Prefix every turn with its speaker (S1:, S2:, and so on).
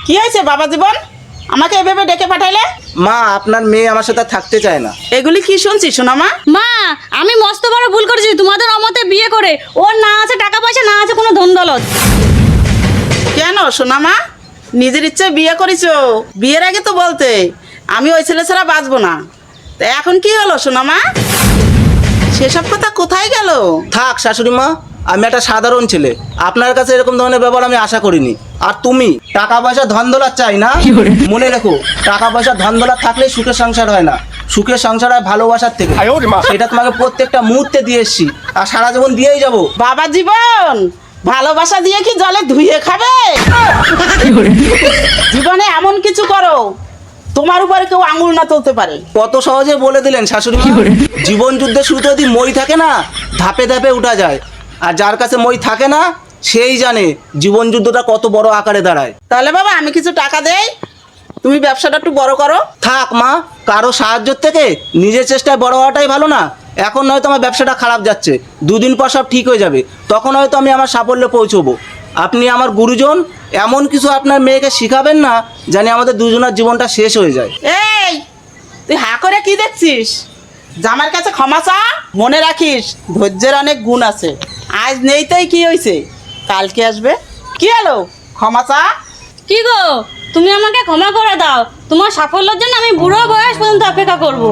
S1: কি হয়েছে বাবা জীবন, আমাকে এভাবে ডেকে পাঠাইলে?
S2: মা, আপনার মেয়ে আমার সাথে থাকতে চায় না।
S1: এগুলি কি শুনছি সোনামা?
S3: মা, আমি মস্ত বড় ভুল করেছি তোমাদের অমতে বিয়ে করে। ওর না আছে টাকা পয়সা, না আছে কোনো ধন দৌলত।
S1: কেন সোনামা, নিজের ইচ্ছে বিয়ে করেছো? বিয়ের আগে তো বলতে আমি ওই ছেলে ছাড়া বাঁচবো না। তা এখন কি হলো সোনামা? সেসব কথা কোথায় গেল?
S2: থাক শাশুড়ি মা, আমি একটা সাধারণ ছেলে, আপনার কাছে এরকম ধরনের ব্যবহার আমি আশা করিনি। আর তুমি টাকা পয়সা ধন দৌলত চাই না? মনে রেখো, টাকা পয়সা ধন দৌলত থাকলে সুখের সংসার হয় না, সুখের সংসার হয় ভালোবাসার থেকে। সেটা তোমাকে প্রত্যেকটা মুহূর্তে দিয়ে এসছি, আর সারা জীবন দিয়েই যাবো।
S1: বাবা জীবন, ভালোবাসা দিয়ে কি জলে ধুয়ে খাবে? জীবনে এমন কিছু করো তোমার উপরে কেউ আঙুল না তুলতে পারে।
S2: কত সহজে বলে দিলেন শাশুড়ি মা। জীবন যুদ্ধের শুরুতে যদি মই থাকে না, ধাপে ধাপে উঠা যায়। আর যার কাছে মই থাকে না, সেই জানে জীবন যুদ্ধটা কত বড় আকারে দাঁড়ায়।
S1: তাহলে বাবা আমি কিছু টাকা দেই, তুমি ব্যবসাটা একটু বড় করো।
S2: থাক মা, কারো সাহায্য থেকে নিজের চেষ্টায় বড় হওয়াটাই ভালো না? এখন হয়তো আমার ব্যবসাটা খারাপ যাচ্ছে, দুদিন পর সব ঠিক হয়ে যাবে, তখন হয়তো আমি আমার সাফল্যে পৌঁছবো। আপনি আমার গুরুজন, এমন কিছু আপনার মেয়েকে শিখাবেন না জানি আমাদের দুজনের জীবনটা শেষ হয়ে যায়।
S1: এই তুই হা করে কি দেখছিস? জামার কাছে ক্ষমা চা। মনে রাখিস ধৈর্যের অনেক গুণ আছে। আজ নেই তাই কি হয়েছে, কালকে আসবে। কি হলো, ক্ষমা চা।
S3: কি গো, তুমি আমাকে ক্ষমা করে দাও। তোমার সাফল্যের জন্য আমি বুড়ো বয়স পর্যন্ত অপেক্ষা করবো।